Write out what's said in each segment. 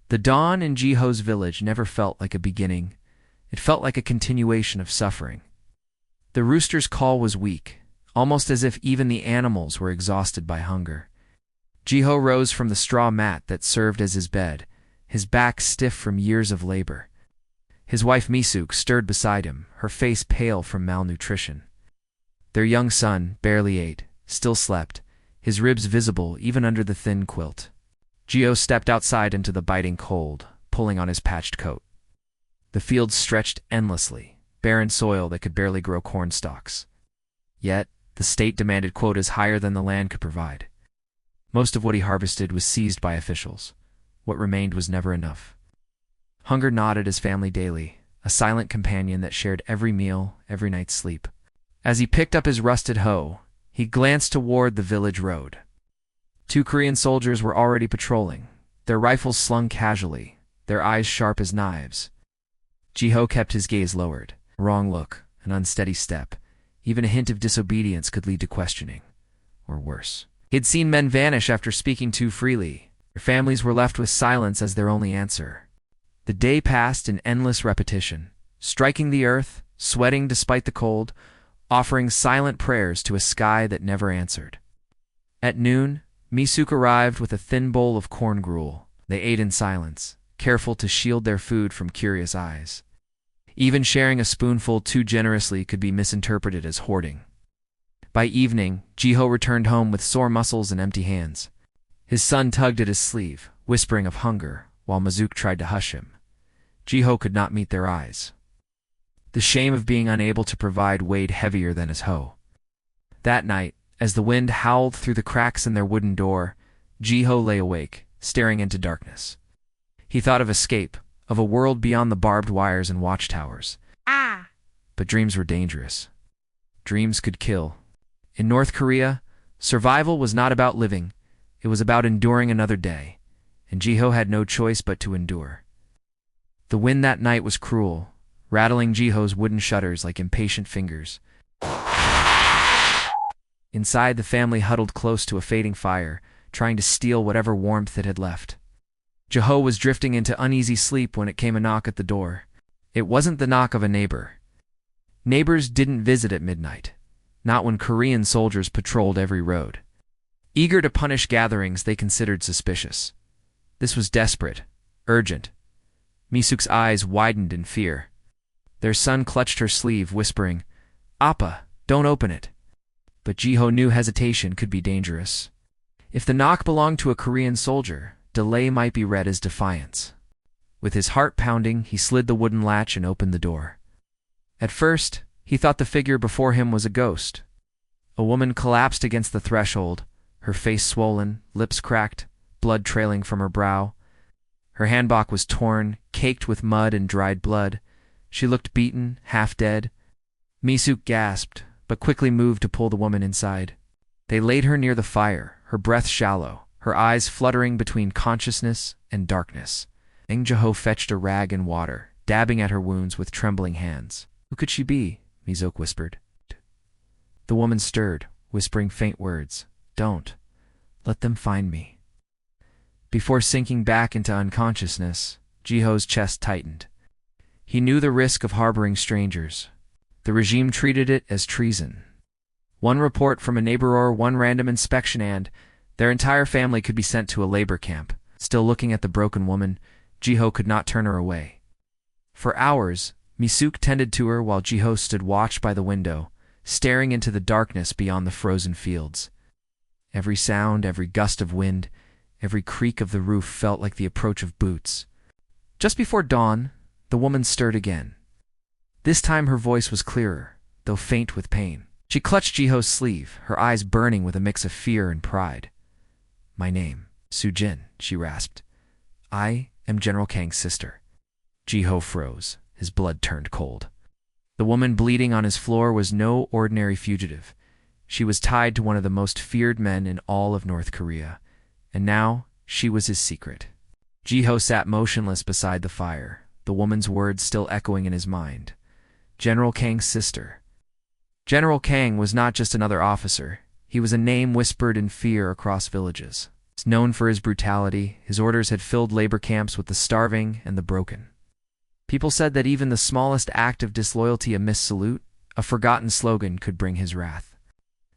The dawn in Jiho's village never felt like a beginning. It felt like a continuation of suffering. The rooster's call was weak, almost as if even the animals were exhausted by hunger. Jiho rose from the straw mat that served as his bed, his back stiff from years of labor. His wife Misuk stirred beside him, her face pale from malnutrition. Their young son, barely 8, still slept, his ribs visible even under the thin quilt. Jiho stepped outside into the biting cold, pulling on his patched coat. The fields stretched endlessly, barren soil that could barely grow corn stalks. Yet, the state demanded quotas higher than the land could provide. Most of what he harvested was seized by officials. What remained was never enough. Hunger gnawed at his family daily, a silent companion that shared every meal, every night's sleep. As he picked up his rusted hoe, he glanced toward the village road. 2 Korean soldiers were already patrolling, their rifles slung casually, their eyes sharp as knives. Jiho kept his gaze lowered. A wrong look, an unsteady step, even a hint of disobedience could lead to questioning. Or worse. He had seen men vanish after speaking too freely. Their families were left with silence as their only answer. The day passed in endless repetition, striking the earth, sweating despite the cold, offering silent prayers to a sky that never answered. At noon, Misuk arrived with a thin bowl of corn gruel. They ate in silence, careful to shield their food from curious eyes. Even sharing a spoonful too generously could be misinterpreted as hoarding. By evening, Jiho returned home with sore muscles and empty hands. His son tugged at his sleeve, whispering of hunger, while Misuk tried to hush him. Jiho could not meet their eyes. The shame of being unable to provide weighed heavier than his hoe. That night, as the wind howled through the cracks in their wooden door, Jiho lay awake, staring into darkness. He thought of escape, of a world beyond the barbed wires and watchtowers. But dreams were dangerous. Dreams could kill. In North Korea, survival was not about living, it was about enduring another day, and Jiho had no choice but to endure. The wind that night was cruel, rattling Jiho's wooden shutters like impatient fingers. Inside, the family huddled close to a fading fire, trying to steal whatever warmth it had left. Jiho was drifting into uneasy sleep when it came a knock at the door. It wasn't the knock of a neighbor. Neighbors didn't visit at midnight, not when Korean soldiers patrolled every road. Eager to punish gatherings they considered suspicious. This was desperate, urgent. Misuk's eyes widened in fear. Their son clutched her sleeve, whispering, "Appa, don't open it." But Jiho knew hesitation could be dangerous. If the knock belonged to a Korean soldier, delay might be read as defiance. With his heart pounding, he slid the wooden latch and opened the door. At first, he thought the figure before him was a ghost. A woman collapsed against the threshold, her face swollen, lips cracked, blood trailing from her brow. Her handbag was torn, caked with mud and dried blood. She looked beaten, half dead. Misuk gasped, but quickly moved to pull the woman inside. They laid her near the fire, her breath shallow, her eyes fluttering between consciousness and darkness. Jiho fetched a rag and water, dabbing at her wounds with trembling hands. "Who could she be?" Misuk whispered. The woman stirred, whispering faint words. "Don't. Let them find me." Before sinking back into unconsciousness, Jiho's chest tightened. He knew the risk of harboring strangers. The regime treated it as treason. One report from a neighbor or one random inspection and their entire family could be sent to a labor camp. Still looking at the broken woman, Jiho could not turn her away. For hours, Misuk tended to her while Jiho stood watch by the window, staring into the darkness beyond the frozen fields. Every sound, every gust of wind, every creak of the roof felt like the approach of boots. Just before dawn, the woman stirred again. This time her voice was clearer, though faint with pain. She clutched Jiho's sleeve, her eyes burning with a mix of fear and pride. "My name, Sujin," she rasped. "I am General Kang's sister." Jiho froze, his blood turned cold. The woman bleeding on his floor was no ordinary fugitive. She was tied to one of the most feared men in all of North Korea, and now she was his secret. Jiho sat motionless beside the fire, the woman's words still echoing in his mind. General Kang's sister. General Kang was not just another officer. He was a name whispered in fear across villages. Known for his brutality, his orders had filled labor camps with the starving and the broken. People said that even the smallest act of disloyalty, a missed salute, a forgotten slogan, could bring his wrath.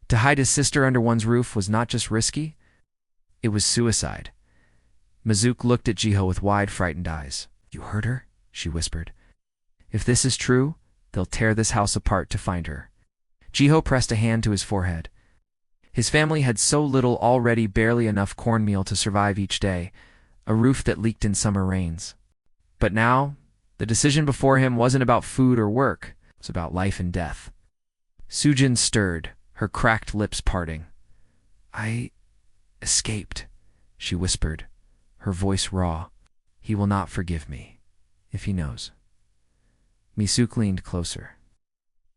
To hide his sister under one's roof was not just risky, it was suicide. Mizuki looked at Jiho with wide, frightened eyes. "You heard her?" she whispered. "If this is true, they'll tear this house apart to find her." Jiho pressed a hand to his forehead. His family had so little already, barely enough cornmeal to survive each day, a roof that leaked in summer rains. But now, the decision before him wasn't about food or work, it was about life and death. Sujin stirred, her cracked lips parting. "I escaped," she whispered, her voice raw. "He will not forgive me, if he knows." Mizuki leaned closer.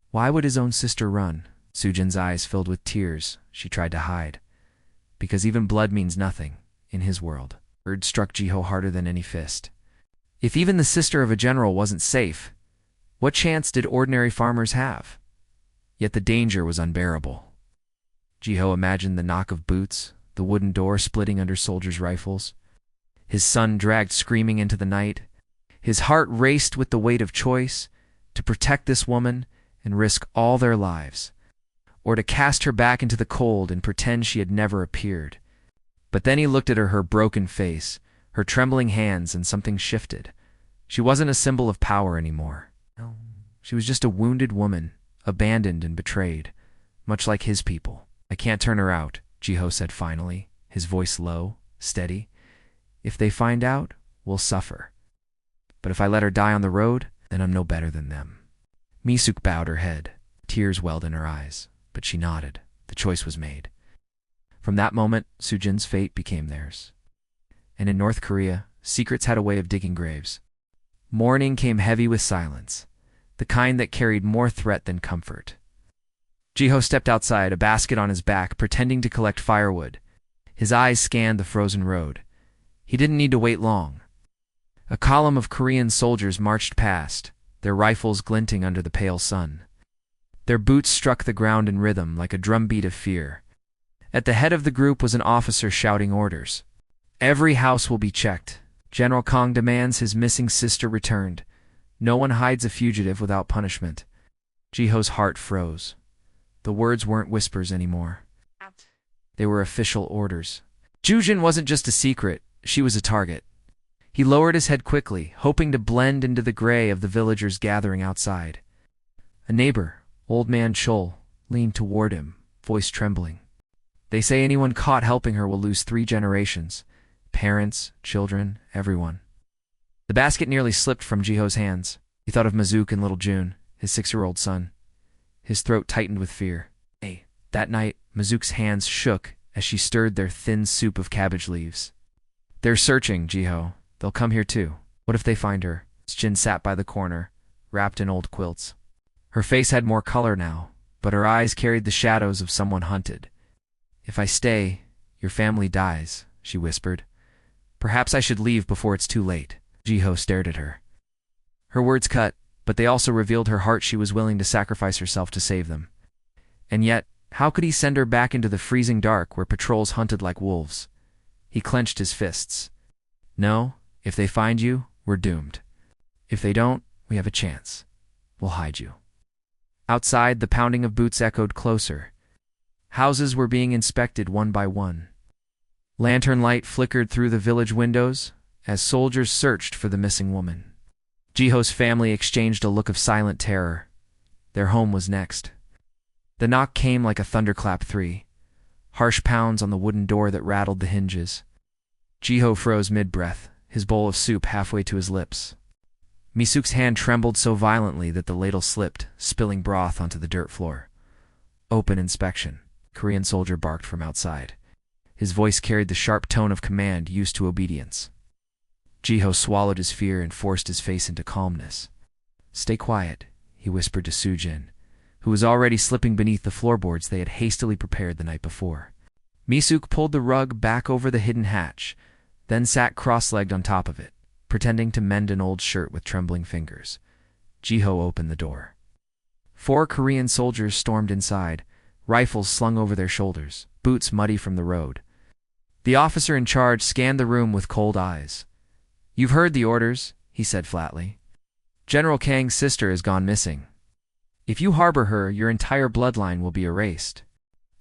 Why would his own sister run? Sujin's eyes filled with tears she tried to hide. Because even blood means nothing, in his world. Word struck Jiho harder than any fist. If even the sister of a general wasn't safe, what chance did ordinary farmers have? Yet the danger was unbearable. Jiho imagined the knock of boots, the wooden door splitting under soldiers' rifles. His son dragged screaming into the night. His heart raced with the weight of choice, to protect this woman and risk all their lives, or to cast her back into the cold and pretend she had never appeared. But then he looked at her broken face, her trembling hands, and something shifted. She wasn't a symbol of power anymore. No, she was just a wounded woman, abandoned and betrayed, much like his people. "I can't turn her out," Jiho said finally, his voice low, steady. "If they find out, we'll suffer. But if I let her die on the road, then I'm no better than them." Mizuki bowed her head. Tears welled in her eyes, but she nodded. The choice was made. From that moment, Sujin's fate became theirs. And in North Korea, secrets had a way of digging graves. Morning came heavy with silence, the kind that carried more threat than comfort. Jiho stepped outside, a basket on his back, pretending to collect firewood. His eyes scanned the frozen road. He didn't need to wait long. A column of Korean soldiers marched past, their rifles glinting under the pale sun. Their boots struck the ground in rhythm like a drumbeat of fear. At the head of the group was an officer shouting orders. "Every house will be checked. General Kong demands his missing sister returned. No one hides a fugitive without punishment." Jiho's heart froze. The words weren't whispers anymore. They were official orders. Jujin wasn't just a secret, she was a target. He lowered his head quickly, hoping to blend into the gray of the villagers gathering outside. A neighbor, Old Man Chol, leaned toward him, voice trembling. "They say anyone caught helping her will lose 3 generations. Parents, children, everyone." The basket nearly slipped from Jiho's hands. He thought of Mizuki and little June, his 6-year-old son. His throat tightened with fear. That night, Mizuki's hands shook as she stirred their thin soup of cabbage leaves. "They're searching, Jiho. They'll come here too. What if they find her?" Jin sat by the corner, wrapped in old quilts. Her face had more color now, but her eyes carried the shadows of someone hunted. "If I stay, your family dies," she whispered. "Perhaps I should leave before it's too late." Jiho stared at her. Her words cut, but they also revealed her heart. She was willing to sacrifice herself to save them. And yet, how could he send her back into the freezing dark where patrols hunted like wolves? He clenched his fists. "No, if they find you, we're doomed. If they don't, we have a chance. We'll hide you." Outside, the pounding of boots echoed closer. Houses were being inspected one by one. Lantern light flickered through the village windows as soldiers searched for the missing woman. Jiho's family exchanged a look of silent terror. Their home was next. The knock came like a thunderclap 3, harsh pounds on the wooden door that rattled the hinges. Jiho froze mid-breath, his bowl of soup halfway to his lips. Mizuki's hand trembled so violently that the ladle slipped, spilling broth onto the dirt floor. "Open inspection," Korean soldier barked from outside. His voice carried the sharp tone of command used to obedience. Jiho swallowed his fear and forced his face into calmness. "Stay quiet," he whispered to Sujin, who was already slipping beneath the floorboards they had hastily prepared the night before. Mizuki pulled the rug back over the hidden hatch, then sat cross-legged on top of it, pretending to mend an old shirt with trembling fingers. Jiho opened the door. 4 Korean soldiers stormed inside, rifles slung over their shoulders, boots muddy from the road. The officer in charge scanned the room with cold eyes. "You've heard the orders," he said flatly. "General Kang's sister has gone missing. If you harbor her, your entire bloodline will be erased."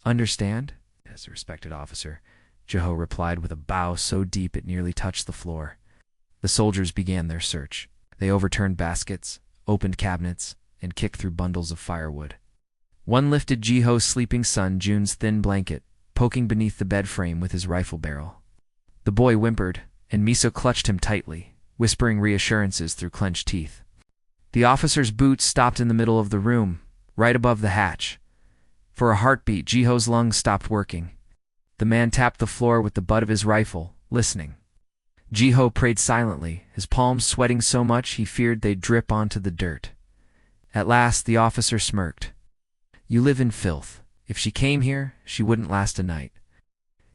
"Understand?" As a respected officer, Jeho replied with a bow so deep it nearly touched the floor. The soldiers began their search. They overturned baskets, opened cabinets, and kicked through bundles of firewood. One lifted Jeho's sleeping son Jun's thin blanket, poking beneath the bed frame with his rifle barrel. The boy whimpered, and Miso clutched him tightly, whispering reassurances through clenched teeth. The officer's boots stopped in the middle of the room, right above the hatch. For a heartbeat, Jeho's lungs stopped working. The man tapped the floor with the butt of his rifle, listening. Jeho prayed silently, his palms sweating so much he feared they'd drip onto the dirt. At last, the officer smirked. "You live in filth. If she came here, she wouldn't last a night."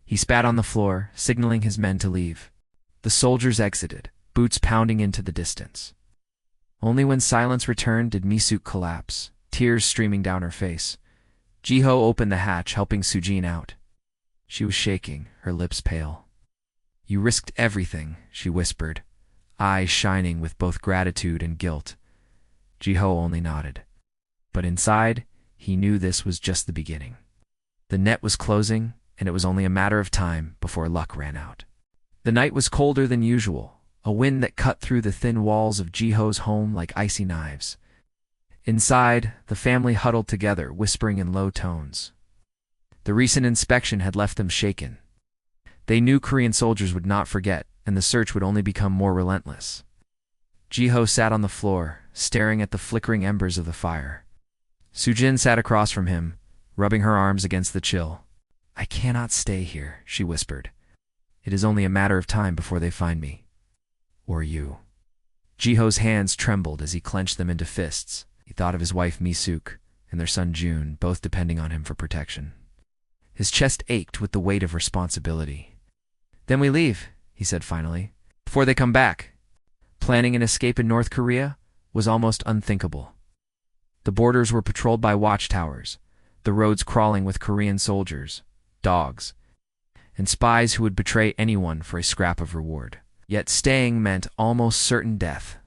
He spat on the floor, signaling his men to leave. The soldiers exited, boots pounding into the distance. Only when silence returned did Misuk collapse, tears streaming down her face. Jeho opened the hatch, helping Sujin out. She was shaking, her lips pale. "You risked everything," she whispered, eyes shining with both gratitude and guilt. Jeho only nodded. But inside, he knew this was just the beginning. The net was closing, and it was only a matter of time before luck ran out. The night was colder than usual, a wind that cut through the thin walls of Jeho's home like icy knives. Inside, the family huddled together, whispering in low tones. The recent inspection had left them shaken. They knew Korean soldiers would not forget, and the search would only become more relentless. Jeho sat on the floor, staring at the flickering embers of the fire. Sujin sat across from him, rubbing her arms against the chill. "I cannot stay here," she whispered. "It is only a matter of time before they find me. Or you." Jeho's hands trembled as he clenched them into fists. He thought of his wife Misuk and their son Jun, both depending on him for protection. His chest ached with the weight of responsibility. "Then we leave," he said finally, "before they come back." Planning an escape in North Korea was almost unthinkable. The borders were patrolled by watchtowers, the roads crawling with Korean soldiers, dogs, and spies who would betray anyone for a scrap of reward. Yet staying meant almost certain death,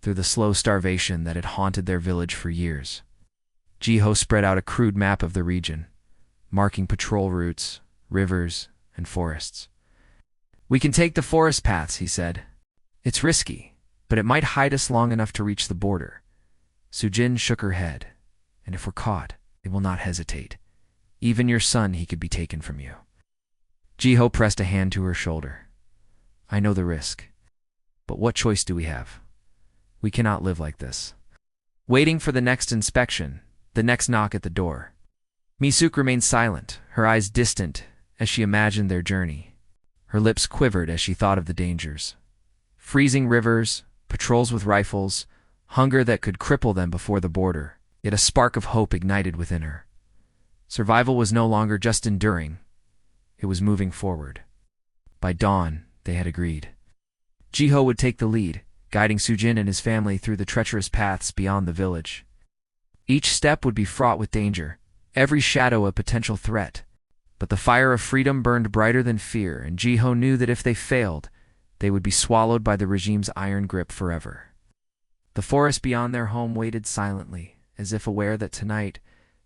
through the slow starvation that had haunted their village for years. Jeho spread out a crude map of the region, marking patrol routes, rivers, and forests. "We can take the forest paths," he said. "It's risky, but it might hide us long enough to reach the border." Sujin shook her head. "And if we're caught, they will not hesitate. Even your son, he could be taken from you." Jeho pressed a hand to her shoulder. "I know the risk. But what choice do we have? We cannot live like this." Waiting for the next inspection, the next knock at the door. Misuk remained silent, her eyes distant as she imagined their journey. Her lips quivered as she thought of the dangers. Freezing rivers, patrols with rifles, hunger that could cripple them before the border. Yet a spark of hope ignited within her. Survival was no longer just enduring. It was moving forward. By dawn, they had agreed. Jeho would take the lead, guiding Sujin and his family through the treacherous paths beyond the village. Each step would be fraught with danger, every shadow a potential threat. But the fire of freedom burned brighter than fear, and Jeho knew that if they failed, they would be swallowed by the regime's iron grip forever. The forest beyond their home waited silently, as if aware that tonight,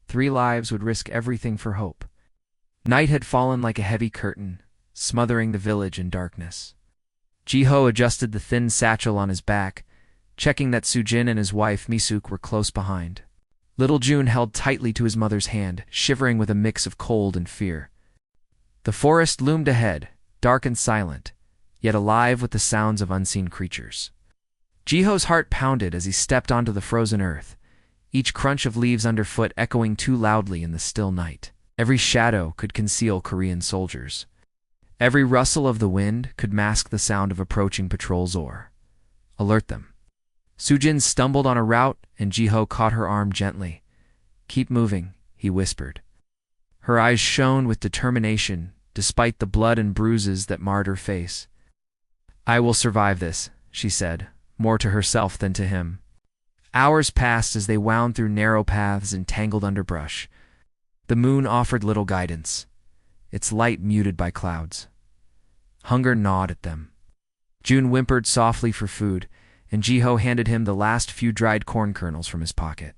3 lives would risk everything for hope. Night had fallen like a heavy curtain, smothering the village in darkness. Jeho adjusted the thin satchel on his back, checking that Sujin and his wife Misuk were close behind. Little Jun held tightly to his mother's hand, shivering with a mix of cold and fear. The forest loomed ahead, dark and silent, yet alive with the sounds of unseen creatures. Jeho's heart pounded as he stepped onto the frozen earth, each crunch of leaves underfoot echoing too loudly in the still night. Every shadow could conceal Korean soldiers. Every rustle of the wind could mask the sound of approaching patrols or alert them. Sujin stumbled on a route, and Jeho caught her arm gently. "Keep moving," he whispered. Her eyes shone with determination, despite the blood and bruises that marred her face. "I will survive this," she said, more to herself than to him. Hours passed as they wound through narrow paths and tangled underbrush. The moon offered little guidance, its light muted by clouds. Hunger gnawed at them. June whimpered softly for food, and Jiho handed him the last few dried corn kernels from his pocket.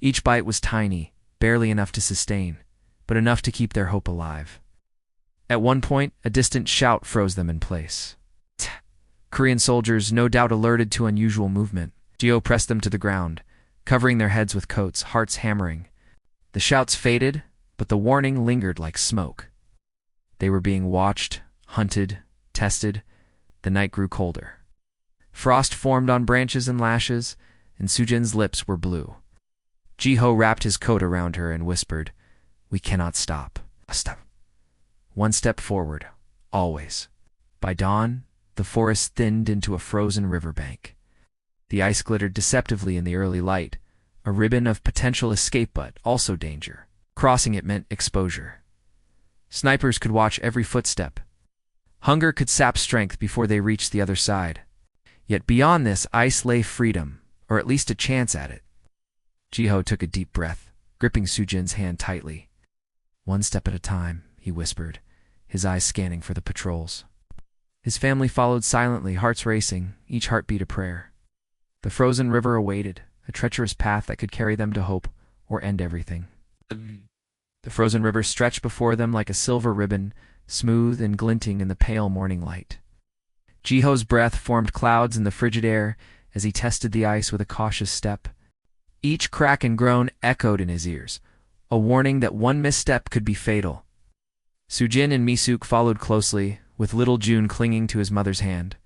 Each bite was tiny, barely enough to sustain, but enough to keep their hope alive. At one point, a distant shout froze them in place. Korean soldiers, no doubt alerted to unusual movement. Jiho pressed them to the ground, covering their heads with coats, hearts hammering. The shouts faded, but the warning lingered like smoke. They were being watched, hunted, tested. The night grew colder. Frost formed on branches and lashes, and Sujin's lips were blue. Jiho wrapped his coat around her and whispered, "We cannot stop. Stop. One step forward, always." By dawn, the forest thinned into a frozen riverbank. The ice glittered deceptively in the early light, a ribbon of potential escape but also danger. Crossing it meant exposure. Snipers could watch every footstep. Hunger could sap strength before they reached the other side. Yet beyond this ice lay freedom, or at least a chance at it. Jiho took a deep breath, gripping Sujin's hand tightly. "One step at a time," he whispered, his eyes scanning for the patrols. His family followed silently, hearts racing, each heartbeat a prayer. The frozen river awaited, a treacherous path that could carry them to hope or end everything. The frozen river stretched before them like a silver ribbon, smooth and glinting in the pale morning light. Jiho's breath formed clouds in the frigid air as he tested the ice with a cautious step. Each crack and groan echoed in his ears, a warning that one misstep could be fatal. Sujin and Misuk followed closely, with little June clinging to his mother's hand.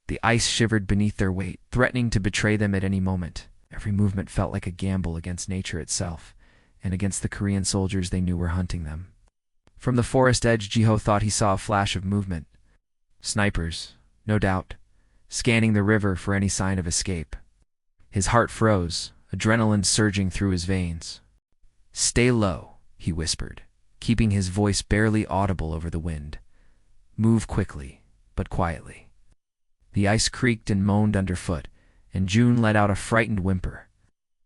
The ice shivered beneath their weight, threatening to betray them at any moment. Every movement felt like a gamble against nature itself, and against the Korean soldiers they knew were hunting them. From the forest edge, Jiho thought he saw a flash of movement. Snipers, no doubt, scanning the river for any sign of escape. His heart froze, adrenaline surging through his veins. "Stay low," he whispered, keeping his voice barely audible over the wind. "Move quickly, but quietly." The ice creaked and moaned underfoot, and June let out a frightened whimper.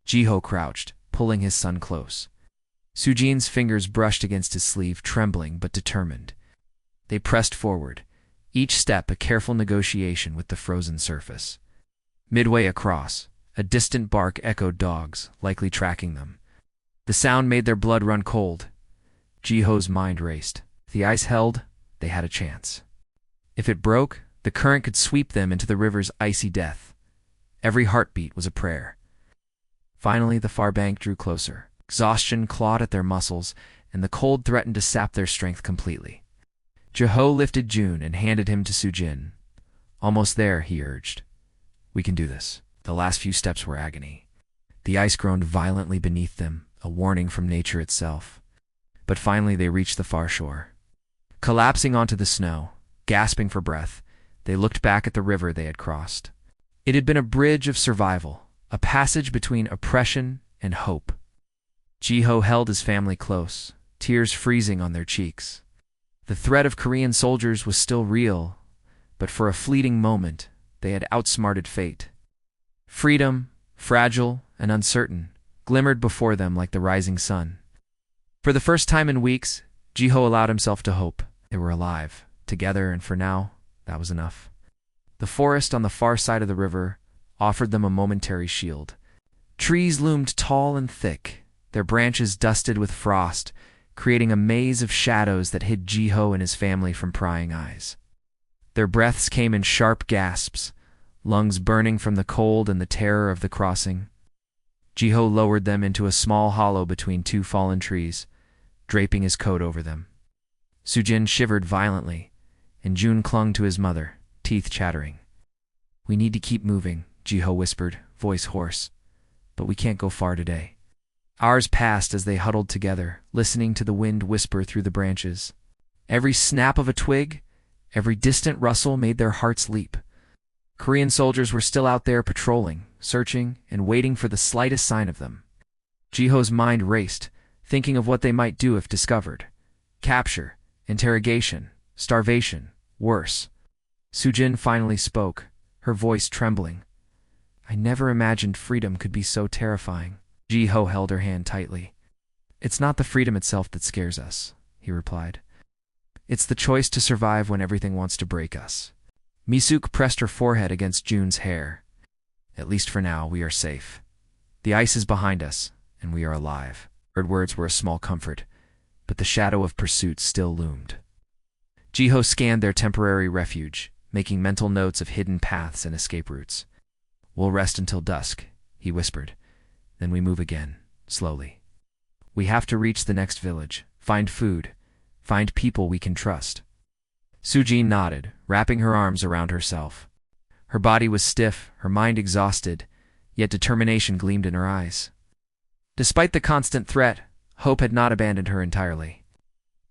Jiho crouched, pulling his son close. Sujin's fingers brushed against his sleeve, trembling but determined. They pressed forward, each step a careful negotiation with the frozen surface. Midway across, a distant bark echoed dogs, likely tracking them. The sound made their blood run cold. Jiho's mind raced. If the ice held, they had a chance. If it broke, the current could sweep them into the river's icy death. Every heartbeat was a prayer. Finally, the far bank drew closer. Exhaustion clawed at their muscles, and the cold threatened to sap their strength completely. Jiho lifted June and handed him to Sujin. "Almost there," he urged. "We can do this." The last few steps were agony. The ice groaned violently beneath them, a warning from nature itself. But finally they reached the far shore. Collapsing onto the snow, gasping for breath, they looked back at the river they had crossed. It had been a bridge of survival, a passage between oppression and hope. Jiho held his family close, tears freezing on their cheeks. The threat of Korean soldiers was still real, but for a fleeting moment, they had outsmarted fate. Freedom, fragile and uncertain, glimmered before them like the rising sun. For the first time in weeks, Jiho allowed himself to hope. They were alive, together, and for now, that was enough. The forest on the far side of the river offered them a momentary shield. Trees loomed tall and thick, their branches dusted with frost, creating a maze of shadows that hid Jiho and his family from prying eyes. Their breaths came in sharp gasps, lungs burning from the cold and the terror of the crossing. Jiho lowered them into a small hollow between two fallen trees, draping his coat over them. Sujin shivered violently, and June clung to his mother, teeth chattering. "We need to keep moving," Jiho whispered, voice hoarse. "But we can't go far today." Hours passed as they huddled together, listening to the wind whisper through the branches. Every snap of a twig, every distant rustle made their hearts leap. Korean soldiers were still out there patrolling, searching, and waiting for the slightest sign of them. Jiho's mind raced, thinking of what they might do if discovered. Capture, interrogation, starvation, worse. Sujin finally spoke, her voice trembling. "I never imagined freedom could be so terrifying." Jiho held her hand tightly. "It's not the freedom itself that scares us," he replied. It's the choice to survive when everything wants to break us. Misuk pressed her forehead against June's hair. At least for now, we are safe. The ice is behind us, and we are alive. Her words were a small comfort, but the shadow of pursuit still loomed. Jiho scanned their temporary refuge, making mental notes of hidden paths and escape routes. We'll rest until dusk, he whispered. Then we move again, slowly. We have to reach the next village, find food, find people we can trust. Sujin nodded, wrapping her arms around herself. Her body was stiff, her mind exhausted, yet determination gleamed in her eyes. Despite the constant threat, hope had not abandoned her entirely.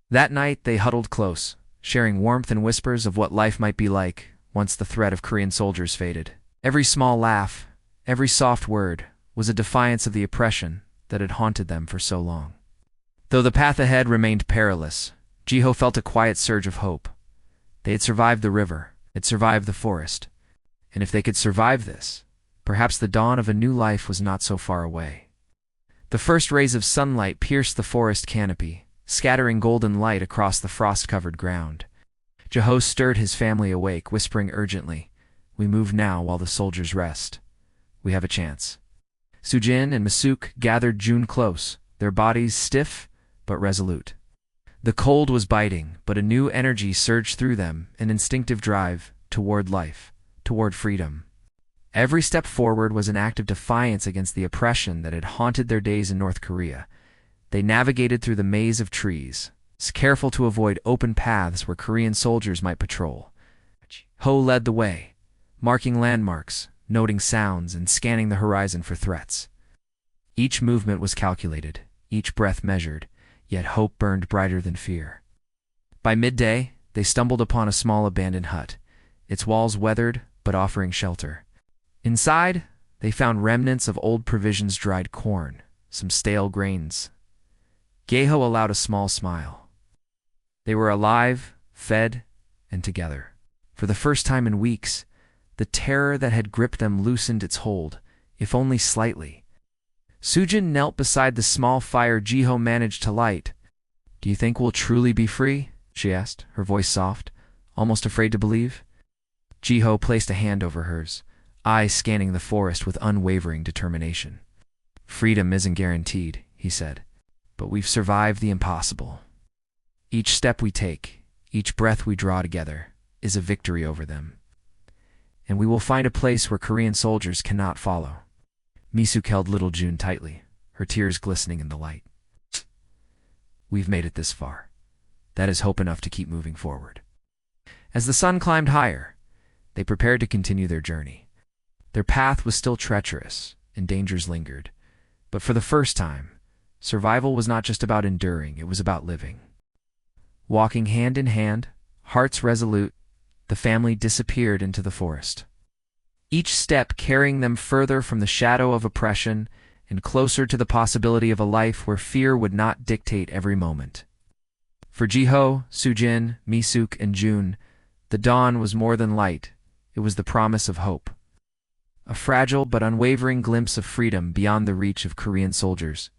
That night they huddled close, sharing warmth and whispers of what life might be like once the threat of Korean soldiers faded. Every small laugh, every soft word, was a defiance of the oppression that had haunted them for so long. Though the path ahead remained perilous, Jiho felt a quiet surge of hope. They had survived the river, had survived the forest, and if they could survive this, perhaps the dawn of a new life was not so far away. The first rays of sunlight pierced the forest canopy, scattering golden light across the frost-covered ground. Jiho stirred his family awake, whispering urgently, "We move now while the soldiers rest. We have a chance." Sujin and Misuk gathered June close, their bodies stiff but resolute. The cold was biting, but a new energy surged through them, an instinctive drive toward life, toward freedom. Every step forward was an act of defiance against the oppression that had haunted their days in North Korea. They navigated through the maze of trees, careful to avoid open paths where Korean soldiers might patrol. Ho led the way, marking landmarks, noting sounds, and scanning the horizon for threats. Each movement was calculated, each breath measured, yet hope burned brighter than fear. By midday, they stumbled upon a small abandoned hut, its walls weathered but offering shelter. Inside, they found remnants of old provisions, dried corn, some stale grains. Geho allowed a small smile. They were alive, fed, and together. For the first time in weeks, the terror that had gripped them loosened its hold, if only slightly. Sujin knelt beside the small fire Jiho managed to light. "Do you think we'll truly be free?" she asked, her voice soft, almost afraid to believe. Jiho placed a hand over hers, eyes scanning the forest with unwavering determination. "Freedom isn't guaranteed," he said, "but we've survived the impossible. Each step we take, each breath we draw together, is a victory over them. And we will find a place where Korean soldiers cannot follow." Misuk held little June tightly, her tears glistening in the light. "We've made it this far. That is hope enough to keep moving forward." As the sun climbed higher, they prepared to continue their journey. Their path was still treacherous, and dangers lingered. But for the first time, survival was not just about enduring, it was about living. Walking hand in hand, hearts resolute, the family disappeared into the forest. Each step carrying them further from the shadow of oppression and closer to the possibility of a life where fear would not dictate every moment. For Jiho, Sujin, Misuk, and June, the dawn was more than light, it was the promise of hope. A fragile but unwavering glimpse of freedom beyond the reach of Korean soldiers.